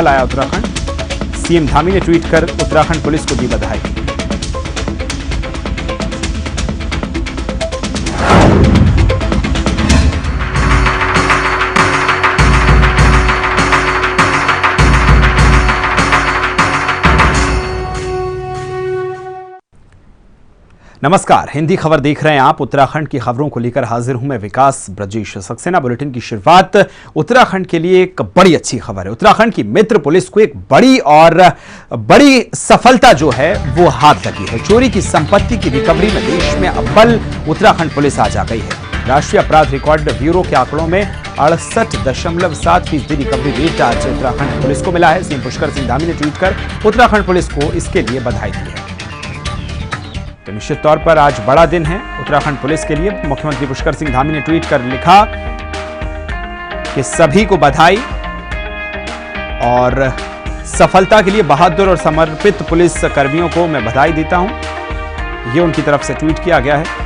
सफल आया उत्तराखंड। सीएम धामी ने ट्वीट कर उत्तराखंड पुलिस को दी बधाई। नमस्कार, हिंदी खबर देख रहे हैं आप। उत्तराखंड की खबरों को लेकर हाजिर हूं मैं विकास ब्रजेश सक्सेना। बुलेटिन की शुरुआत उत्तराखंड के लिए एक बड़ी अच्छी खबर है। उत्तराखंड की मित्र पुलिस को एक बड़ी सफलता जो है वो हाथ लगी है। चोरी की संपत्ति की रिकवरी में देश में अव्वल उत्तराखंड पुलिस आज आ गई है। राष्ट्रीय अपराध रिकॉर्ड ब्यूरो के आंकड़ों में 68.7% रिकवरी रेट आज उत्तराखंड पुलिस को मिला है। सीएम पुष्कर सिंह धामी ने ट्वीट कर उत्तराखंड पुलिस को इसके लिए बधाई दी है। तो निश्चित तौर पर आज बड़ा दिन है उत्तराखंड पुलिस के लिए। मुख्यमंत्री पुष्कर सिंह धामी ने ट्वीट कर लिखा कि सभी को बधाई और सफलता के लिए बहादुर और समर्पित पुलिस कर्मियों को मैं बधाई देता हूं। ये उनकी तरफ से ट्वीट किया गया है।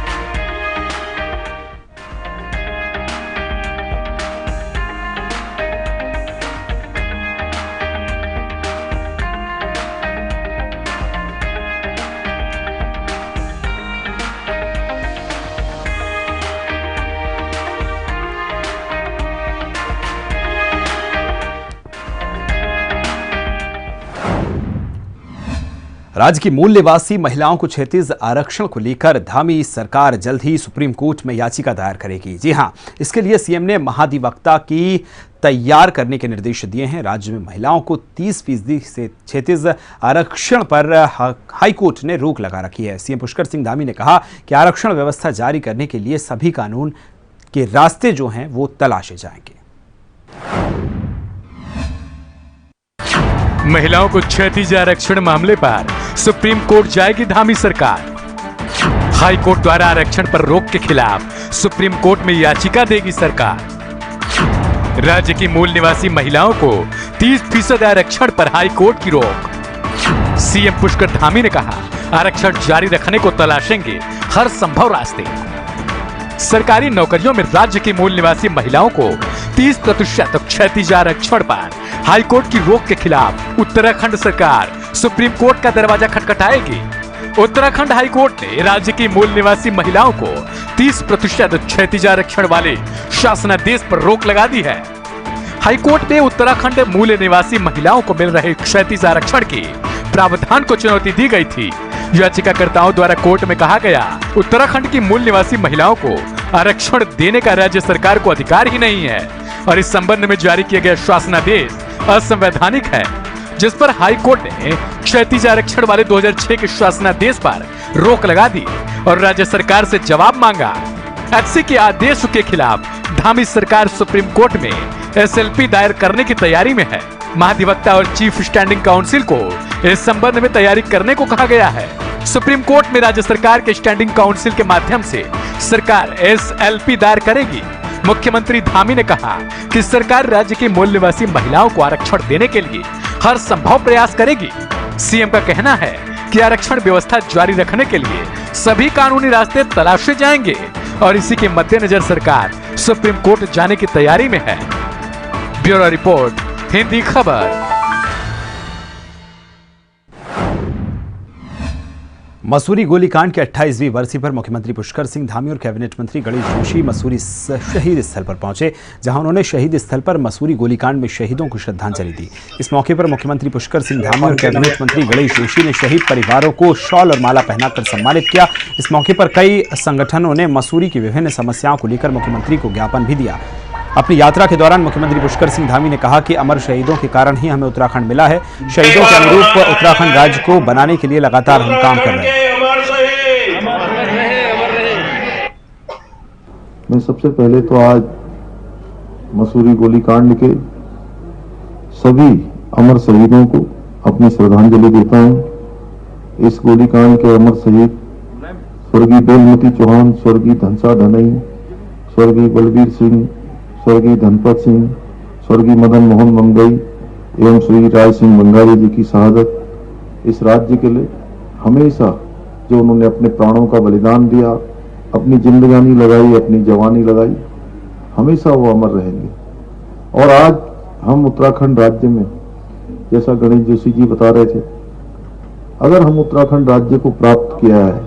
राज्य की मूल निवासी महिलाओं को क्षैतिज आरक्षण को लेकर धामी सरकार जल्द ही सुप्रीम कोर्ट में याचिका दायर करेगी। जी हां, इसके लिए सीएम ने महाधिवक्ता की तैयार करने के निर्देश दिए हैं। राज्य में महिलाओं को 30% से क्षैतिज आरक्षण पर हाईकोर्ट ने रोक लगा रखी है। सीएम पुष्कर सिंह धामी ने कहा कि आरक्षण व्यवस्था जारी करने के लिए सभी कानून के रास्ते जो हैं वो तलाशे जाएंगे। महिलाओं को क्षैतिज आरक्षण मामले पर सुप्रीम कोर्ट जाएगी धामी सरकार। हाई कोर्ट द्वारा आरक्षण पर रोक के खिलाफ सुप्रीम कोर्ट में याचिका देगी सरकार। राज्य की मूल निवासी महिलाओं को 30% आरक्षण पर हाई कोर्ट की रोक। सीएम पुष्कर धामी ने कहा, आरक्षण जारी रखने को तलाशेंगे हर संभव रास्ते। सरकारी नौकरियों में राज्य की मूल निवासी महिलाओं को 30% क्षैतिज आरक्षण पर हाईकोर्ट की रोक के खिलाफ उत्तराखंड सरकार सुप्रीम कोर्ट का दरवाजा खटखटाएगी। उत्तराखंड हाईकोर्ट ने राज्य की मूल निवासी महिलाओं को 30% क्षैतिज आरक्षण वाले शासनादेश पर रोक लगा दी है। हाईकोर्ट ने उत्तराखंड मूल निवासी महिलाओं को मिल रहे क्षैतिज आरक्षण के प्रावधान को चुनौती दी गई थी। याचिकाकर्ताओं द्वारा कोर्ट में कहा गया, उत्तराखंड की मूल निवासी महिलाओं को आरक्षण देने का राज्य सरकार को अधिकार ही नहीं है और इस संबंध में जारी किया गया शासनादेश असंवैधानिक है, जिस पर हाई कोर्ट ने क्षैतिज आरक्षण वाले 2006 के शासनादेश पर रोक लगा दी और राज्य सरकार से जवाब मांगा। एचसी के आदेश के खिलाफ धामी सरकार सुप्रीम कोर्ट में एसएलपी दायर करने की तैयारी में है। महाधिवक्ता और चीफ स्टैंडिंग काउंसिल को इस संबंध में तैयारी करने को कहा गया है। सुप्रीम कोर्ट में राज्य सरकार के स्टैंडिंग काउंसिल के माध्यम से सरकार एसएलपी दायर करेगी। मुख्यमंत्री धामी ने कहा कि सरकार राज्य की मूल निवासी महिलाओं को आरक्षण देने के लिए हर संभव प्रयास करेगी। सीएम का कहना है कि आरक्षण व्यवस्था जारी रखने के लिए सभी कानूनी रास्ते तलाशे जाएंगे और इसी के मद्देनजर सरकार सुप्रीम कोर्ट जाने की तैयारी में है। ब्यूरो रिपोर्ट, हिंदी खबर। मसूरी गोलीकांड के 28वीं बरसी पर मुख्यमंत्री पुष्कर सिंह धामी और कैबिनेट मंत्री गणेश जोशी मसूरी शहीद स्थल पर पहुंचे, जहां उन्होंने शहीद स्थल पर मसूरी गोलीकांड में शहीदों को श्रद्धांजलि दी। इस मौके पर मुख्यमंत्री पुष्कर सिंह धामी और कैबिनेट मंत्री गणेश जोशी ने शहीद परिवारों को शॉल और माला पहनाकर सम्मानित किया। इस मौके पर कई संगठनों ने मसूरी की विभिन्न समस्याओं को लेकर मुख्यमंत्री को ज्ञापन भी दिया। अपनी यात्रा के दौरान मुख्यमंत्री पुष्कर सिंह धामी ने कहा कि अमर शहीदों के कारण ही हमें उत्तराखंड मिला है। शहीदों के अनुरूप उत्तराखंड राज्य को बनाने के लिए लगातार हम काम कर रहे हैं। मैं सबसे पहले तो आज मसूरी गोलीकांड के सभी अमर शहीदों को अपनी श्रद्धांजलि देता हूं। इस गोलीकांड के अमर शहीद स्वर्गीय बेलमती चौहान, स्वर्गीय धनसा धनई, स्वर्गीय बलबीर सिंह, स्वर्गीय धनपत सिंह, स्वर्गीय मदन मोहन मंगई एवं श्री राय सिंह बंगारी जी की शहादत इस राज्य के लिए हमेशा जो उन्होंने अपने प्राणों का बलिदान दिया, अपनी जिंदगानी लगाई, अपनी जवानी लगाई, हमेशा वो अमर रहेंगे। और आज हम उत्तराखंड राज्य में जैसा गणेश जोशी जी बता रहे थे, अगर हम उत्तराखंड राज्य को प्राप्त किया है,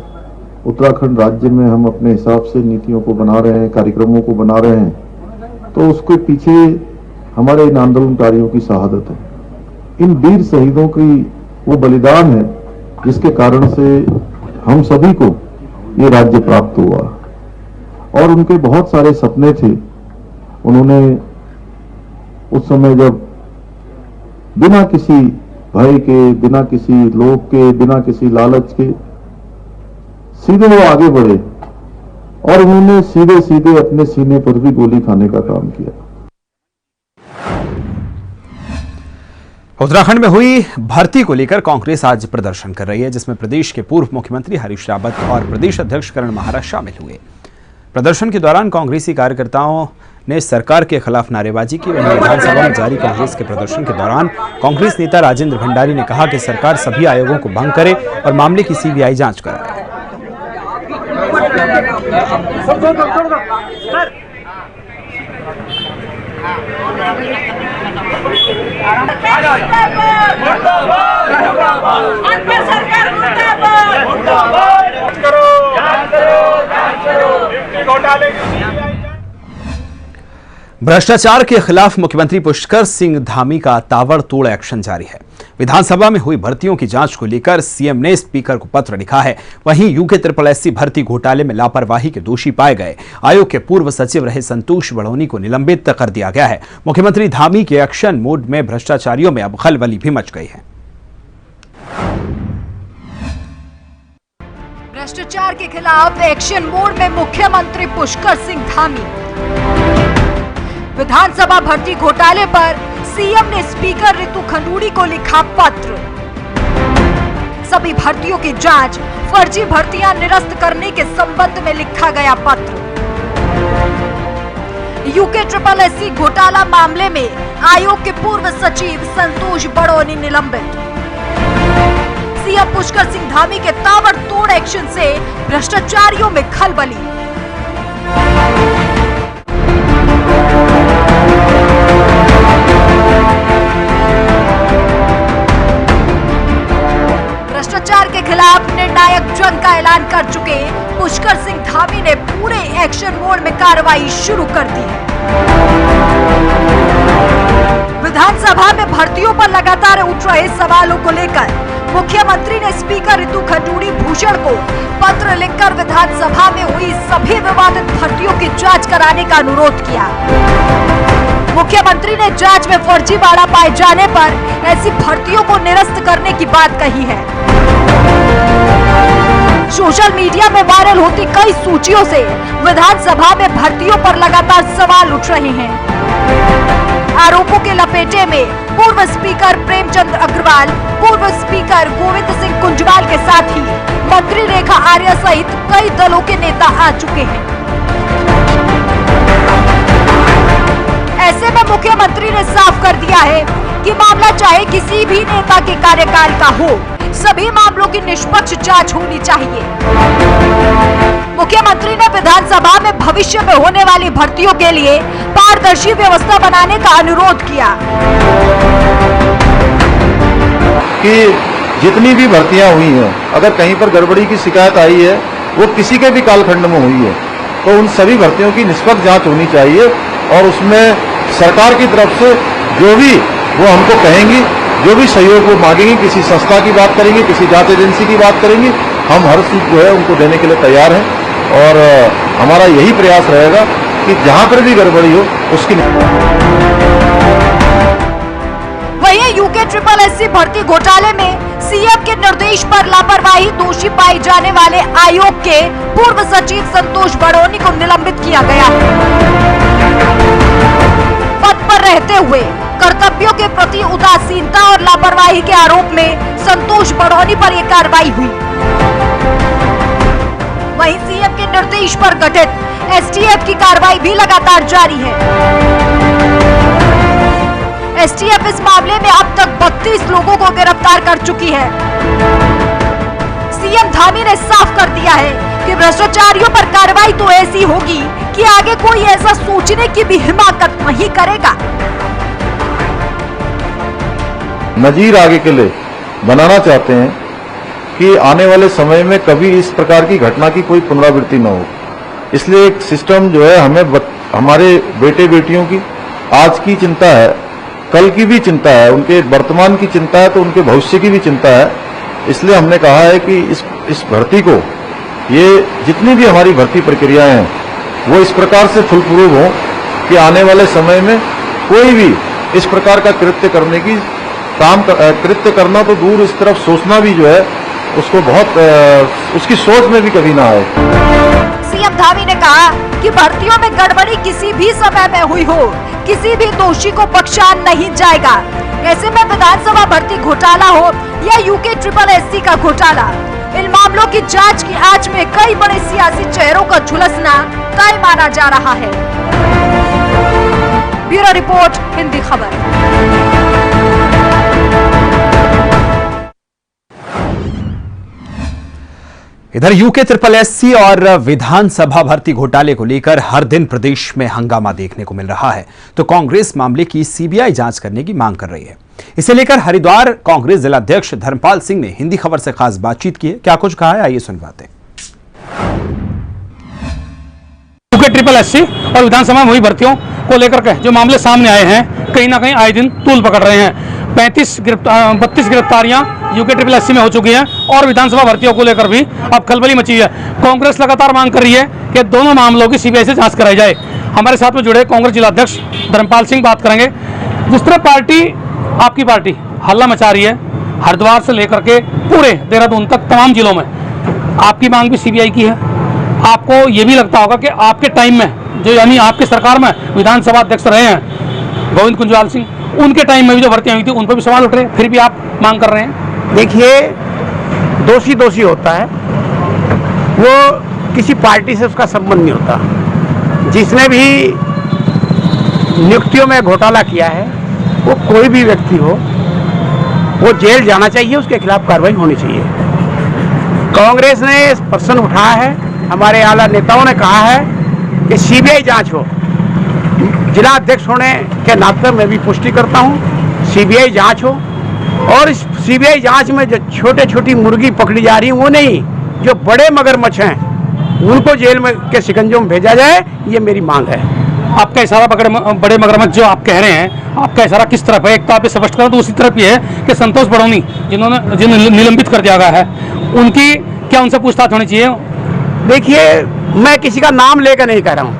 उत्तराखंड राज्य में हम अपने हिसाब से नीतियों को बना रहे हैं, कार्यक्रमों को बना रहे हैं, तो उसके पीछे हमारे इन आंदोलनकारियों की शहादत है, इन वीर शहीदों की वो बलिदान है जिसके कारण से हम सभी को ये राज्य प्राप्त हुआ। और उनके बहुत सारे सपने थे। उन्होंने उस समय जब बिना किसी भय के, बिना किसी लोभ के, बिना किसी लालच के सीधे वो आगे बढ़े और उन्होंने सीधे सीधे अपने सीने पर भी गोली खाने का काम किया। उत्तराखंड में हुई भर्ती को लेकर कांग्रेस आज प्रदर्शन कर रही है, जिसमें प्रदेश के पूर्व मुख्यमंत्री हरीश रावत और प्रदेश अध्यक्ष करण महाराज शामिल हुए। प्रदर्शन के दौरान कांग्रेसी कार्यकर्ताओं ने सरकार के खिलाफ नारेबाजी की। वहीं विधानसभा में जारी कांग्रेस के प्रदर्शन के दौरान कांग्रेस नेता राजेंद्र भंडारी ने कहा कि सरकार सभी आयोगों को भंग करे और मामले की सीबीआई जांच कराए। भ्रष्टाचार के खिलाफ मुख्यमंत्री पुष्कर सिंह धामी का ताबड़तोड़ एक्शन जारी है। विधानसभा में हुई भर्तियों की जांच को लेकर सीएम ने स्पीकर को पत्र लिखा है। वहीं यूके भर्ती घोटाले में लापरवाही के दोषी पाए गए आयोग के पूर्व सचिव रहे संतोष बड़ोनी को निलंबित कर दिया गया है। मुख्यमंत्री धामी के एक्शन मोड में भ्रष्टाचारियों में अब खलबली भी मच गई है। भ्रष्टाचार के खिलाफ एक्शन मोड में मुख्यमंत्री पुष्कर सिंह धामी। विधानसभा भर्ती घोटाले पर सीएम ने स्पीकर रितु खंडूड़ी को लिखा पत्र। सभी भर्तियों की जांच, फर्जी भर्तियां निरस्त करने के संबंध में लिखा गया पत्र। यूके घोटाला मामले में आयोग के पूर्व सचिव संतोष बड़ोनी निलंबित। सीएम पुष्कर सिंह धामी के ताबड़तोड़ एक्शन से भ्रष्टाचारियों में खलबली। भ्रष्टाचार के खिलाफ निर्णायक जंग का ऐलान कर चुके पुष्कर सिंह धामी ने पूरे एक्शन मोड में कार्रवाई शुरू कर दी है। विधानसभा में भर्तियों पर लगातार उठ रहे सवालों को लेकर मुख्यमंत्री ने स्पीकर रितु खंडूड़ी भूषण को पत्र लिखकर विधानसभा में हुई सभी विवादित भर्तियों की जांच कराने का अनुरोध किया। मुख्यमंत्री ने जांच में फर्जीवाड़ा पाए जाने पर ऐसी भर्तियों को निरस्त करने की बात कही है। सोशल मीडिया में वायरल होती कई सूचियों से विधानसभा में भर्तियों पर लगातार सवाल उठ रहे हैं। आरोपों के लपेटे में पूर्व स्पीकर प्रेमचंद अग्रवाल, पूर्व स्पीकर गोविंद सिंह कुंजवाल के साथ ही मंत्री रेखा आर्या सहित कई दलों के नेता आ चुके हैं। ऐसे में मुख्यमंत्री ने साफ कर दिया है कि मामला चाहे किसी भी नेता के कार्यकाल का हो, सभी मामलों की निष्पक्ष जांच होनी चाहिए। मुख्यमंत्री ने विधानसभा में भविष्य में होने वाली भर्तियों के लिए पारदर्शी व्यवस्था बनाने का अनुरोध किया कि जितनी भी भर्तियां हुई हैं, अगर कहीं पर गड़बड़ी की शिकायत आई है, वो किसी के भी कालखंड में हुई है, तो उन सभी भर्तियों की निष्पक्ष जांच होनी चाहिए और उसमें सरकार की तरफ से जो भी वो हमको कहेंगी, जो भी सहयोग वो मांगेंगे, किसी संस्था की बात करेंगे, किसी जांच एजेंसी की बात करेंगे, हम हर चीज जो है उनको देने के लिए तैयार हैं और हमारा यही प्रयास रहेगा कि जहां पर भी गड़बड़ी हो उसकी। वहीं यूके भर्ती घोटाले में सीएम के निर्देश पर लापरवाही दोषी पाए जाने वाले आयोग के पूर्व सचिव संतोष बड़ोनी को निलंबित किया गया। पद पर रहते हुए कर्तव्यों के प्रति उदासीनता और लापरवाही के आरोप में संतोष बड़ोनी पर यह कार्रवाई हुई। वहीं सीएम के निर्देश पर गठित एसटीएफ की कार्रवाई भी लगातार जारी है। एसटीएफ इस मामले में अब तक 32 लोगों को गिरफ्तार कर चुकी है। सीएम धामी ने साफ कर दिया है कि भ्रष्टाचारियों पर कार्रवाई तो ऐसी होगी कि आगे कोई ऐसा सोचने की भी हिम्मत नहीं करेगा। नजीर आगे के लिए बनाना चाहते हैं कि आने वाले समय में कभी इस प्रकार की घटना की कोई पुनरावृत्ति न हो। इसलिए एक सिस्टम जो है हमें हमारे बेटे बेटियों की आज की चिंता है, कल की भी चिंता है, उनके वर्तमान की चिंता है तो उनके भविष्य की भी चिंता है। इसलिए हमने कहा है कि इस भर्ती को, ये जितनी भी हमारी भर्ती प्रक्रियाएं हैं वो इस प्रकार से फुलप्रूफ हो कि आने वाले समय में कोई भी इस प्रकार का कृत्य करने की कृत्य करना तो दूर, इस तरफ सोचना भी जो है उसको बहुत उसकी सोच में भी कभी ना आए। सीएम धामी ने कहा कि भर्तियों में गड़बड़ी किसी भी समय में हुई हो, किसी भी दोषी को बख्शा नहीं जाएगा। ऐसे में विधानसभा भर्ती घोटाला हो या यूके SSS का घोटाला, इन मामलों की जांच की आंच में कई बड़े सियासी चेहरों का झुलसना तय माना जा रहा है। ब्यूरो रिपोर्ट, हिंदी खबर। इधर यूके SSS और विधानसभा भर्ती घोटाले को लेकर हर दिन प्रदेश में हंगामा देखने को मिल रहा है, तो कांग्रेस मामले की CBI जांच करने की मांग कर रही है। इसे लेकर हरिद्वार कांग्रेस जिलाध्यक्ष धर्मपाल सिंह ने हिंदी खबर से खास बातचीत की है। क्या कुछ कहा है, आइए सुनवाते हैं। यूके SSS और विधानसभा में हुई भर्तियों को लेकर के जो मामले सामने आए हैं, कहीं ना कहीं आए दिन तूल पकड़ रहे हैं। 32 गिरफ्तारियां यूके SSS में हो चुकी हैं और विधानसभा भर्तियों को लेकर भी अब खलबली मची है। कांग्रेस लगातार मांग कर रही है कि दोनों मामलों की CBI से जांच कराई जाए। हमारे साथ में जुड़े कांग्रेस जिलाध्यक्ष धर्मपाल सिंह बात करेंगे। जिस तरह पार्टी, आपकी पार्टी हल्ला मचा रही है हरिद्वार से लेकर के पूरे देहरादून तक तमाम जिलों में, आपकी मांग भी CBI की है। आपको ये भी लगता होगा कि आपके टाइम में जो, यानी आपकी सरकार में विधानसभा अध्यक्ष रहे हैं गोविंद कुंजवाल सिंह, उनके टाइम में भी जो भर्तियां हुई थी उन पर भी सवाल उठ रहे हैं, फिर भी आप मांग कर रहे हैं। देखिए, दोषी होता है, वो किसी पार्टी से उसका संबंध नहीं होता। जिसने भी नियुक्तियों में घोटाला किया है वो कोई भी व्यक्ति हो, वो जेल जाना चाहिए, उसके खिलाफ कार्रवाई होनी चाहिए। कांग्रेस ने प्रश्न उठाया है, हमारे आला नेताओं ने कहा है कि CBI जांच हो। जिला अध्यक्ष होने के नाते मैं भी पुष्टि करता हूं, CBI जांच हो और इस CBI जांच में जो छोटी मुर्गी पकड़ी जा रही है वो नहीं, जो बड़े मगरमच्छ हैं उनको जेल में के शिकंजों में भेजा जाए, ये मेरी मांग है। आपका इशारा बड़े मगरमच्छ जो आप कह रहे हैं, आपका इशारा किस तरफ है? एक तो आप स्पष्ट करें, दूसरी तरफ ये है कि संतोष बड़ौनी जिन्हें निलंबित कर दिया गया है, उनकी क्या उनसे पूछताछ होनी चाहिए? देखिए, मैं किसी का नाम लेकर नहीं कह रहा हूँ,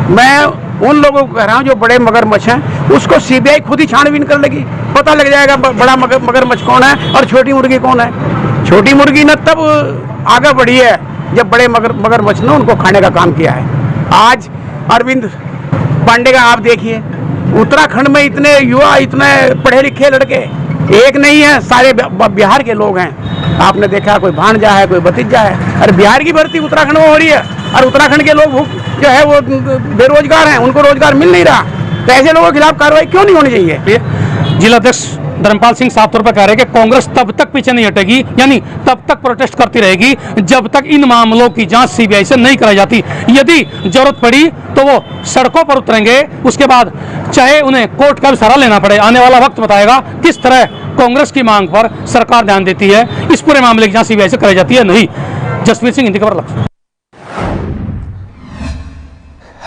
मैं उन लोगों को कह रहा हूँ जो बड़े मगरमच्छ हैं, उसको CBI खुद ही छानबीन कर लेगी, पता लग जाएगा बड़ा मगरमच्छ कौन है और छोटी मुर्गी कौन है। छोटी मुर्गी ने तब आगे बढ़ी है जब बड़े मगरमच्छ ने उनको खाने का काम किया है। आज अरविंद पांडे का आप देखिए, उत्तराखंड में इतने युवा, इतने पढ़े लिखे लड़के एक नहीं है, सारे बिहार के लोग हैं। आपने देखा कोई भांजा है, कोई भतीजा है, और बिहार की भर्ती उत्तराखंड में हो रही है और उत्तराखंड के लोग जो है वो बेरोजगार हैं, उनको रोजगार मिल नहीं रहा। तो ऐसे लोगों के खिलाफ कार्रवाई क्यों नहीं होनी चाहिए? जिलाध्यक्ष धर्मपाल सिंह साफ तौर पर कह रहे हैं कि कांग्रेस तब तक पीछे नहीं हटेगी, यानी तब तक प्रोटेस्ट करती रहेगी जब तक इन मामलों की जांच CBI से नहीं कराई जाती। यदि जरूरत पड़ी तो वो सड़कों पर उतरेंगे, उसके बाद चाहे उन्हें कोर्ट का भी सहारा लेना पड़े। आने वाला वक्त बताएगा किस तरह कांग्रेस की मांग पर सरकार ध्यान देती है, इस पूरे मामले की जांच CBI से कराई जाती है नहीं। जसवीर सिंह, हिंदी खबर, लखनऊ।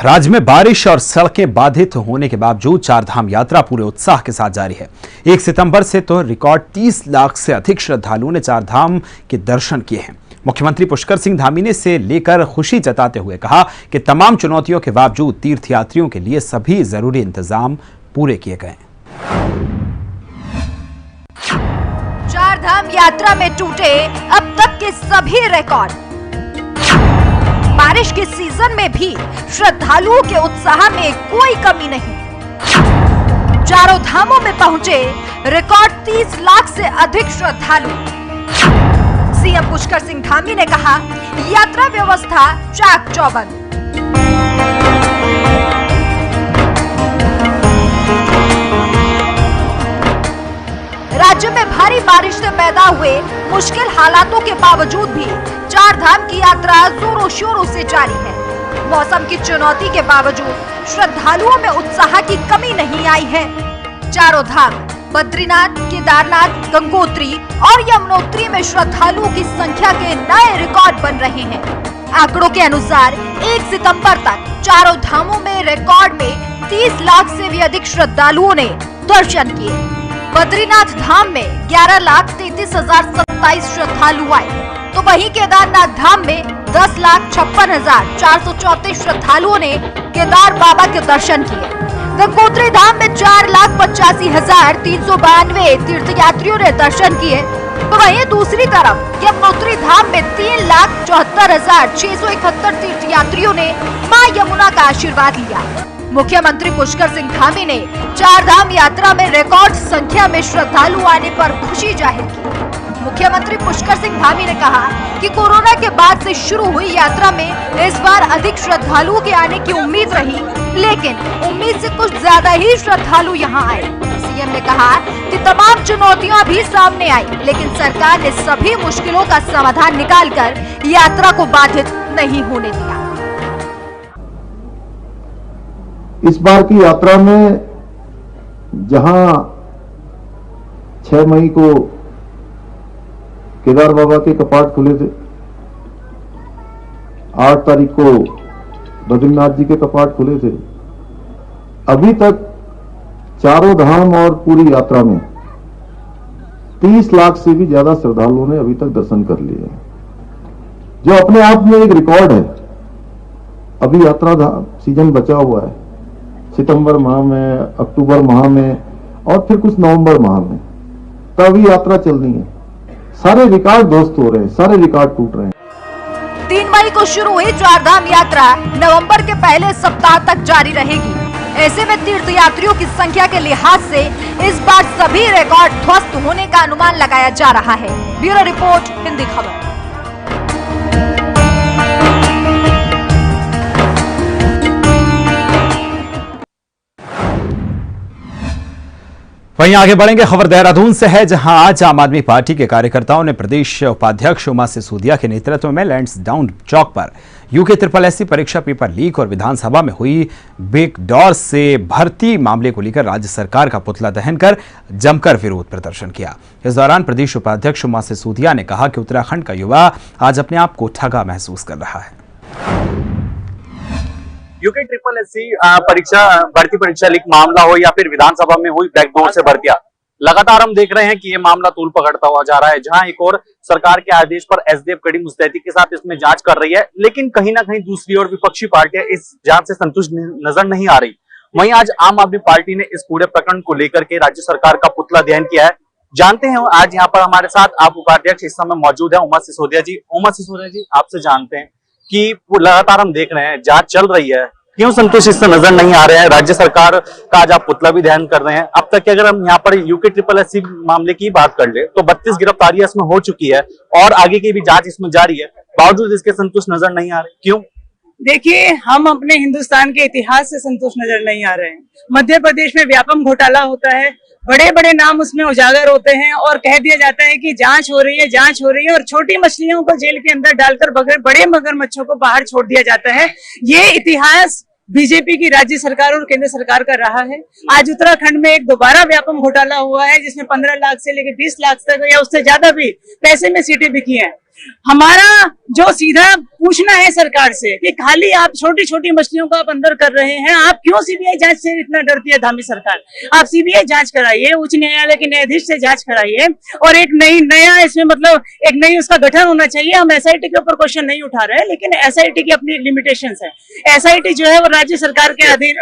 राज्य में बारिश और सड़कें बाधित होने के बावजूद चारधाम यात्रा पूरे उत्साह के साथ जारी है। 1 सितंबर से तो रिकॉर्ड 30 लाख से अधिक श्रद्धालुओं ने चारधाम के दर्शन किए हैं। मुख्यमंत्री पुष्कर सिंह धामी ने इसे लेकर खुशी जताते हुए कहा कि तमाम चुनौतियों के बावजूद तीर्थयात्रियों के लिए सभी जरूरी इंतजाम पूरे किए गए। चारधाम यात्रा में टूटे अब तक के सभी रिकॉर्ड। बारिश के सीजन में भी श्रद्धालुओं के उत्साह में कोई कमी नहीं। चारों धामों में पहुंचे रिकॉर्ड 30 लाख से अधिक श्रद्धालु। सीएम पुष्कर सिंह धामी ने कहा, यात्रा व्यवस्था चाक चौबंद। राज्य में भारी बारिश से पैदा हुए मुश्किल हालातों के बावजूद भी चारधाम की यात्रा जोरों शोरों से जारी है। मौसम की चुनौती के बावजूद श्रद्धालुओं में उत्साह की कमी नहीं आई है। चारों धाम बद्रीनाथ, केदारनाथ, गंगोत्री और यमुनोत्री में श्रद्धालुओं की संख्या के नए रिकॉर्ड बन रहे हैं। आंकड़ों के अनुसार 1 सितंबर तक चारों धामों में रिकॉर्ड में 30 लाख से भी अधिक श्रद्धालुओं ने दर्शन किए। बद्रीनाथ धाम में 11,33,027 श्रद्धालु आए, तो वहीं केदारनाथ धाम में 10,56,434 श्रद्धालुओं ने केदार बाबा के दर्शन किए। गंगोत्री धाम में 4,85,392 तीर्थयात्रियों ने दर्शन किए, तो वहीं दूसरी तरफ यमुनोत्री धाम में 3,74,671 तीर्थयात्रियों ने मां यमुना का आशीर्वाद लिया। मुख्यमंत्री पुष्कर सिंह धामी ने 4 धाम यात्रा में रिकॉर्ड संख्या में श्रद्धालु आने पर खुशी जाहिर की। मुख्यमंत्री पुष्कर सिंह धामी ने कहा कि कोरोना के बाद से शुरू हुई यात्रा में इस बार अधिक श्रद्धालुओं के आने की उम्मीद रही, लेकिन उम्मीद से कुछ ज्यादा ही श्रद्धालु यहां आए। सीएम ने कहा कि तमाम चुनौतियां भी सामने आई, लेकिन सरकार ने सभी मुश्किलों का समाधान निकालकर यात्रा को बाधित नहीं होने दिया। इस बार की यात्रा में जहां 6 मई को केदार बाबा के कपाट खुले थे, 8 तारीख को बद्रीनाथ जी के कपाट खुले थे, अभी तक चारों धाम और पूरी यात्रा में 30 लाख से भी ज्यादा श्रद्धालुओं ने अभी तक दर्शन कर लिए हैं, जो अपने आप में एक रिकॉर्ड है। अभी यात्रा सीजन बचा हुआ है, सितंबर माह में, अक्टूबर माह में और फिर कुछ नवंबर माह में, तभी यात्रा चलनी है। सारे रिकॉर्ड ध्वस्त हो रहे हैं, सारे रिकॉर्ड टूट रहे हैं। 3 मई को शुरू हुई 4 धाम यात्रा नवंबर के पहले सप्ताह तक जारी रहेगी। ऐसे में तीर्थयात्रियों की संख्या के लिहाज से इस बार सभी रिकॉर्ड ध्वस्त होने का अनुमान लगाया जा रहा है। ब्यूरो रिपोर्ट, हिंदी खबर। वहीं आगे बढ़ेंगे, खबर देहरादून से है, जहां आज आम आदमी पार्टी के कार्यकर्ताओं ने प्रदेश उपाध्यक्ष उमा सिसोदिया के नेतृत्व में लैंसडाउन चौक पर UKSSC परीक्षा पेपर लीक और विधानसभा में हुई बैकडोर से भर्ती मामले को लेकर राज्य सरकार का पुतला दहन कर जमकर विरोध प्रदर्शन किया। इस दौरान प्रदेश उपाध्यक्ष उमा सिसोदिया ने कहा कि उत्तराखंड का युवा आज अपने आप को ठगा महसूस कर रहा है। UKSSC परीक्षा भर्ती परीक्षा लीक मामला हो या फिर विधानसभा में हुई बैकडोर से भर्तियां, लगातार हम देख रहे हैं कि ये मामला तूल पकड़ता हुआ जा रहा है। जहां एक और सरकार के आदेश पर SDF कड़ी मुस्तैदी के साथ इसमें जांच कर रही है, लेकिन कहीं ना कहीं दूसरी ओर विपक्षी पार्टियां इस जांच से संतुष्ट नजर नहीं आ रही। वहीं आज आम आदमी पार्टी ने इस पूरे प्रकरण को लेकर के राज्य सरकार का पुतला दहन किया है। जानते हैं, आज यहाँ पर हमारे साथ आप उपाध्यक्ष इस समय मौजूद है उमा सिसोदिया जी। उमा सिसोदिया जी, आपसे जानते हैं कि लगातार हम देख रहे हैं जांच चल रही है, क्यों संतुष्ट इससे नजर नहीं आ रहे हैं? राज्य सरकार का आज आप पुतला भी दहन कर रहे हैं। अब तक अगर हम यहाँ पर UKSSC मामले की बात कर ले तो 32 गिरफ्तारियां इसमें हो चुकी है और आगे की भी जांच इसमें जारी है, बावजूद इसके संतुष्ट नजर नहीं आ रहे, क्यों? देखिए, हम अपने हिंदुस्तान के इतिहास से संतुष्ट नजर नहीं आ रहे हैं। मध्य प्रदेश में व्यापक घोटाला होता है, बड़े बड़े नाम उसमें उजागर होते हैं और कह दिया जाता है कि जांच हो रही है, जांच हो रही है, और छोटी मछलियों को जेल के अंदर डालकर बड़े मगरमच्छों को बाहर छोड़ दिया जाता है। ये इतिहास बीजेपी की राज्य सरकार और केंद्र सरकार का रहा है। आज उत्तराखंड में एक दोबारा व्यापक घोटाला हुआ है, जिसमें 15 लाख से लेकर 20 लाख तक या उससे ज्यादा भी पैसे में सीटें बिकी हैं। हमारा जो सीधा पूछना है सरकार से कि खाली आप छोटी छोटी मछलियों को आप अंदर कर रहे हैं, आप क्यों सीबीआई जांच से इतना डरती है धामी सरकार? आप सीबीआई जांच कराइए, उच्च न्यायालय के न्यायाधीश से जांच कराइए और एक नया इसमें मतलब एक नई उसका गठन होना चाहिए। हम SIT के ऊपर क्वेश्चन नहीं उठा रहे हैं, लेकिन SIT की अपनी लिमिटेशंस है। SIT जो है वो राज्य सरकार के अधीन,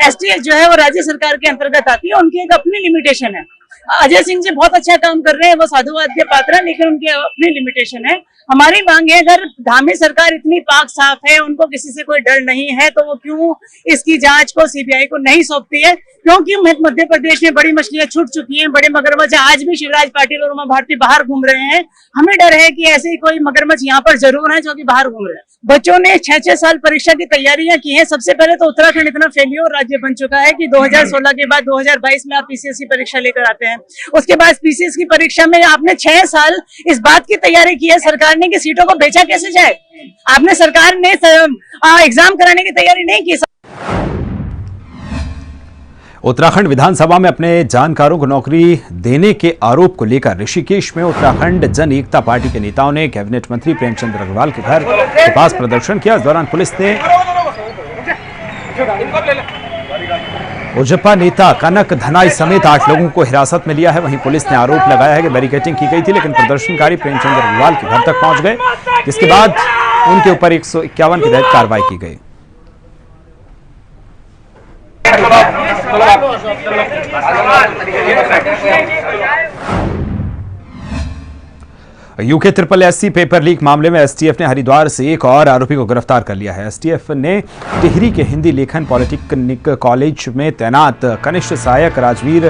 STS जो है वो राज्य सरकार के अंतर्गत आती है, उनकी एक अपनी लिमिटेशन है। अजय सिंह जी बहुत अच्छा काम कर रहे हैं, वो साधुवाद के पात्र हैं, लेकिन उनकी अपनी लिमिटेशन है। हमारी मांग है, अगर धामी सरकार इतनी पाक साफ है, उनको किसी से कोई डर नहीं है, तो वो क्यों इसकी जांच को सीबीआई को नहीं सौंपती है? क्योंकि मध्य प्रदेश में बड़ी मछलियां छूट चुकी हैं, बड़े मगरमच्छ आज भी शिवराज पाटिल और उमा भारती बाहर घूम रहे हैं। हमें डर है कि ऐसे ही कोई मगरमच्छ यहाँ पर जरूर है जो कि बाहर घूम रहे हैं। बच्चों ने 6-6 साल परीक्षा की तैयारियां की हैं। सबसे पहले तो उत्तराखंड इतना फेल्योर राज्य बन चुका है कि 2016 के बाद 2022 में आप PCSC परीक्षा लेकर आते हैं। उसके बाद PCSC की परीक्षा में आपने 6 साल इस बात की तैयारी की है सरकार ने कि सीटों को बेचा कैसे जाए। आपने सरकार ने एग्जाम कराने की तैयारी नहीं की। उत्तराखंड विधानसभा में अपने जानकारों को नौकरी देने के आरोप को लेकर ऋषिकेश में उत्तराखंड जन एकता पार्टी के नेताओं ने कैबिनेट मंत्री प्रेमचंद अग्रवाल के घर के पास प्रदर्शन किया। इस दौरान पुलिस ने उजपा नेता कनक धनाई समेत 8 लोगों को हिरासत में लिया है। वहीं पुलिस ने आरोप लगाया है कि बैरिकेडिंग की गई थी, लेकिन प्रदर्शनकारी प्रेमचंद अग्रवाल के घर तक पहुंच गए, जिसके बाद उनके ऊपर 151 के तहत कार्रवाई की गई। यूके SSSC पेपर लीक मामले में एसटीएफ ने हरिद्वार से एक और आरोपी को गिरफ्तार कर लिया है। एसटीएफ ने टिहरी के हिंदी लेखन पॉलिटेक्निक कॉलेज में तैनात कनिष्ठ सहायक राजवीर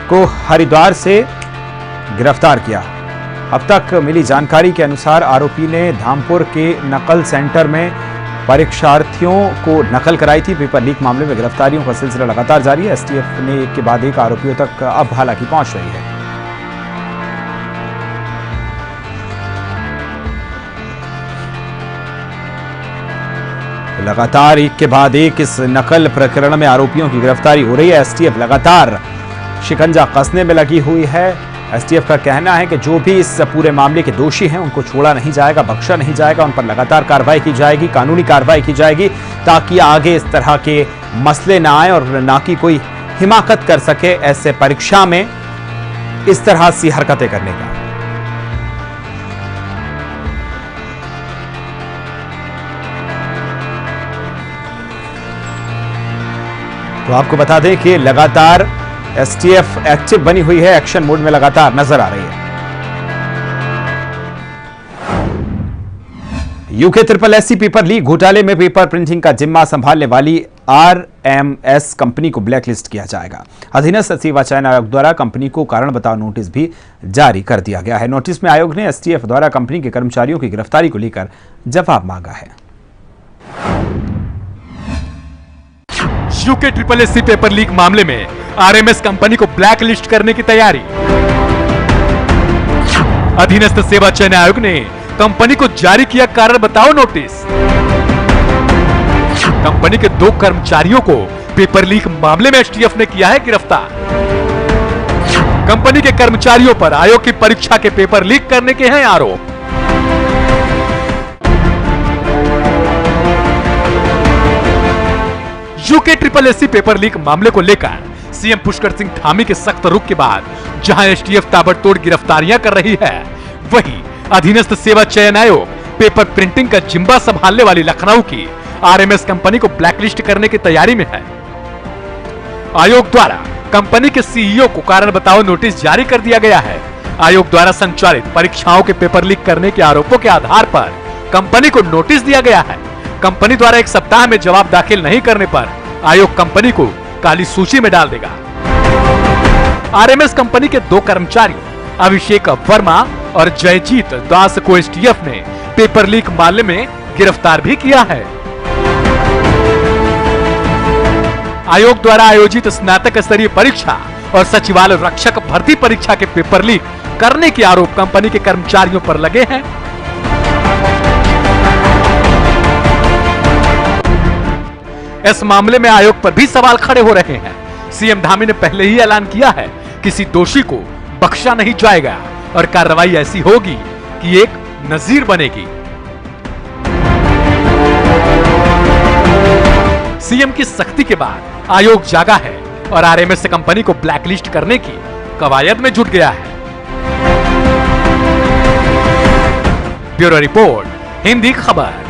को हरिद्वार से गिरफ्तार किया। अब तक मिली जानकारी के अनुसार आरोपी ने धामपुर के नकल सेंटर में परीक्षार्थियों को नकल कराई थी। पेपर लीक मामले में गिरफ्तारियों का सिलसिला लगातार जारी है। एसटीएफ ने एक के बाद एक आरोपियों तक अब हालांकि पहुंच रही है। लगातार एक के बाद एक इस नकल प्रकरण में आरोपियों की गिरफ्तारी हो रही है। एसटीएफ लगातार शिकंजा कसने में लगी हुई है। एसटीएफ का कहना है कि जो भी इस पूरे मामले के दोषी हैं उनको छोड़ा नहीं जाएगा, बख्शा नहीं जाएगा, उन पर लगातार कार्रवाई की जाएगी, कानूनी कार्रवाई की जाएगी, ताकि आगे इस तरह के मसले ना आए और ना कि कोई हिमाकत कर सके ऐसे परीक्षा में इस तरह सी हरकतें करने का। तो आपको बता दें कि लगातार एसटीएफ एक्टिव बनी हुई है, एक्शन मोड में लगातार नजर आ रही है। यूके SSSC पेपर लीक घोटाले में पेपर प्रिंटिंग का जिम्मा संभालने वाली RMS कंपनी को ब्लैकलिस्ट किया जाएगा। अधीनस्थ सेवा चयन आयोग द्वारा कंपनी को कारण बताओ नोटिस भी जारी कर दिया गया है। नोटिस में आयोग ने एसटीएफ द्वारा कंपनी के कर्मचारियों की गिरफ्तारी को लेकर जवाब मांगा है। यूके SSSC पेपर लीक मामले में RMS कंपनी को ब्लैकलिस्ट करने की तैयारी। अधीनस्थ सेवा चयन आयोग ने कंपनी को जारी किया कारण बताओ नोटिस। कंपनी के 2 कर्मचारियों को पेपर लीक मामले में एसटीएफ ने किया है गिरफ्तार। कंपनी के कर्मचारियों पर आयोग की परीक्षा के पेपर लीक करने के हैं आरोप। यूके SSSC पेपर लीक मामले को लेकर सीएम पुष्कर सिंह धामी के सख्त रुख के बाद जहां एसटीएफ ताबड़तोड़ गिरफ्तारियां कर रही है, वहीं अधीनस्थ सेवा चयन आयोग पेपर प्रिंटिंग का जिम्मा संभालने वाली लखनऊ की RMS कंपनी को ब्लैकलिस्ट करने की तैयारी में है। आयोग द्वारा कंपनी के सीईओ को कारण बताओ नोटिस जारी कर दिया गया है। आयोग द्वारा संचालित परीक्षाओं के पेपर लीक करने के आरोपों के आधार पर कंपनी को नोटिस दिया गया है। कंपनी द्वारा 1 सप्ताह में जवाब दाखिल नहीं करने पर आयोग कंपनी को काली सूची में डाल देगा। RMS कंपनी के 2 कर्मचारियों अभिषेक वर्मा और जयजीत दास को एसटीएफ ने पेपर लीक मामले में गिरफ्तार भी किया है। आयोग द्वारा आयोजित स्नातक स्तरीय परीक्षा और सचिवालय रक्षक भर्ती परीक्षा के पेपर लीक करने के आरोप कंपनी के कर्मचारियों पर लगे हैं। इस मामले में आयोग पर भी सवाल खड़े हो रहे हैं। सीएम धामी ने पहले ही ऐलान किया है, किसी दोषी को बख्शा नहीं जाएगा और कार्रवाई ऐसी होगी कि एक नजीर बनेगी। सीएम की सख्ती के बाद आयोग जागा है और RMS कंपनी को ब्लैकलिस्ट करने की कवायद में जुट गया है। ब्यूरो रिपोर्ट, हिंदी खबर।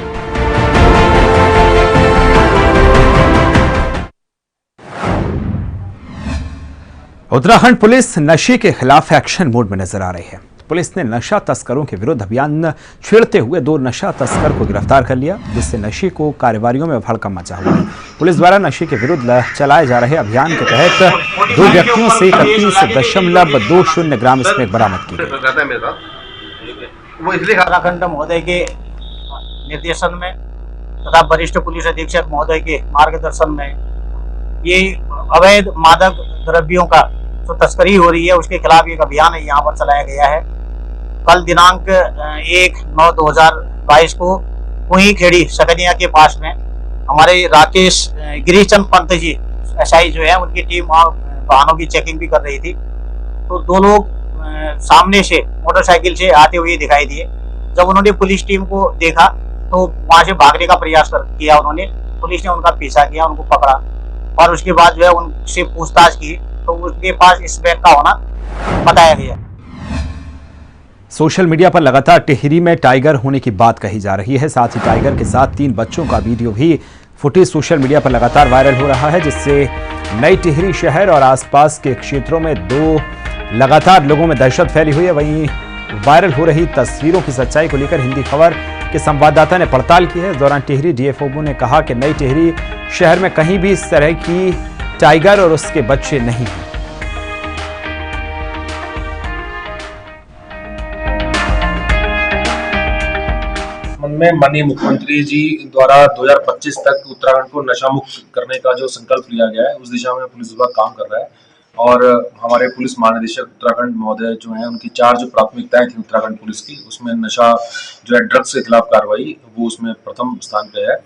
उत्तराखंड पुलिस नशे के खिलाफ एक्शन मोड में नजर आ रही है। पुलिस ने नशा तस्करों के विरुद्ध अभियान छेड़ते हुए 2 नशा तस्कर को गिरफ्तार कर लिया, जिससे नशे को कार्रवाइयों में भड़कम मचा हुआ है। पुलिस द्वारा नशे के विरुद्ध चलाए जा रहे अभियान के तहत 2 व्यक्तियों से 31.20 ग्राम स्मैक बरामद की गई। उत्तराखंड महोदय के निर्देशन में तथा वरिष्ठ पुलिस अधीक्षक महोदय के मार्गदर्शन में ये अवैध मादक द्रव्यों का जो तस्करी हो रही है उसके खिलाफ एक अभियान यहाँ पर चलाया गया है। कल दिनांक 1/9/2022 को कुही खेड़ी सकनिया के पास में हमारे राकेश गिरीचंद पंत जी एसआई जो है उनकी टीम वहाँ वाहनों की चेकिंग भी कर रही थी। तो दो लोग सामने से मोटरसाइकिल से आते हुए दिखाई दिए। जब उन्होंने पुलिस टीम को देखा तो वहां से भागने का प्रयास किया उन्होंने। पुलिस ने उनका पीछा किया, उनको पकड़ा और उसके बाद जो है उनसे पूछताछ की तो उनके पास इस बैग का होना बताया गया। सोशल मीडिया पर लगातार टिहरी में टाइगर होने की बात कही जा रही है। साथ ही टाइगर के साथ 3 बच्चों का वीडियो भी फुटेज सोशल मीडिया पर लगातार वायरल हो रहा है, जिससे नई टिहरी शहर और आसपास के क्षेत्रों में लगातार लोगों में दहशत फैली हुई है। वहीं वायरल हो रही तस्वीरों की सच्चाई को लेकर हिंदी खबर के संवाददाता ने पड़ताल की है। इस दौरान टिहरी डीएफओ ने कहा कि नई टिहरी शहर में कहीं भी इस तरह की टाइगर और उसके बच्चे नहीं हैं। में माननीय मुख्यमंत्री जी द्वारा 2025 तक उत्तराखंड को नशा मुक्त करने का जो संकल्प लिया गया है, उस दिशा में पुलिस विभाग काम कर रहा है। और हमारे पुलिस महानिदेशक उत्तराखंड महोदय जो हैं, उनकी 4 जो प्राथमिकताएं थी उत्तराखंड पुलिस की, उसमें नशा जो है ड्रग्स के खिलाफ कार्रवाई वो उसमें प्रथम स्थान पे है।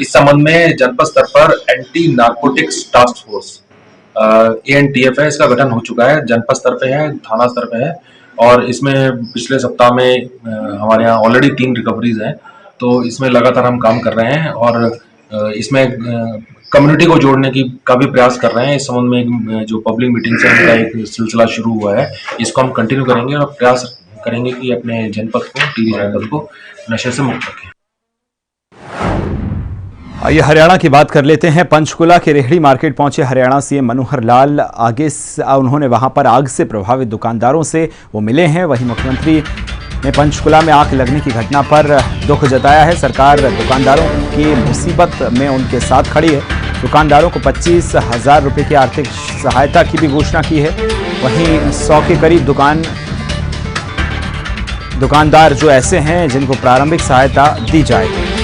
इस संबंध में जनपद स्तर पर anti narcotics task force ANTF है, इसका गठन हो चुका है। जनपद स्तर पे है, थाना स्तर पे है और इसमें पिछले सप्ताह में हमारे यहाँ ऑलरेडी 3 रिकवरीज हैं। तो इसमें लगातार हम काम कर रहे हैं और इसमें कम्युनिटी को जोड़ने का भी प्रयास कर रहे हैं। इस संबंध में जो पब्लिक मीटिंग से उनका एक सिलसिला शुरू हुआ है, इसको हम कंटिन्यू करेंगे और प्रयास करेंगे कि अपने जनपद को, टिहरी जनपद को नशे से मुक्त रखें। आइए हरियाणा की बात कर लेते हैं। पंचकुला के रेहड़ी मार्केट पहुंचे हरियाणा सीएम मनोहर लाल। उन्होंने वहां पर आग से प्रभावित दुकानदारों से वो मिले हैं। वहीं मुख्यमंत्री ने पंचकुला में आग लगने की घटना पर दुख जताया है। सरकार दुकानदारों की मुसीबत में उनके साथ खड़ी है। दुकानदारों को 25,000 रुपये की आर्थिक सहायता की भी घोषणा की है। वहीं 100 के करीब दुकानदार जो ऐसे हैं जिनको प्रारंभिक सहायता दी जाएगी।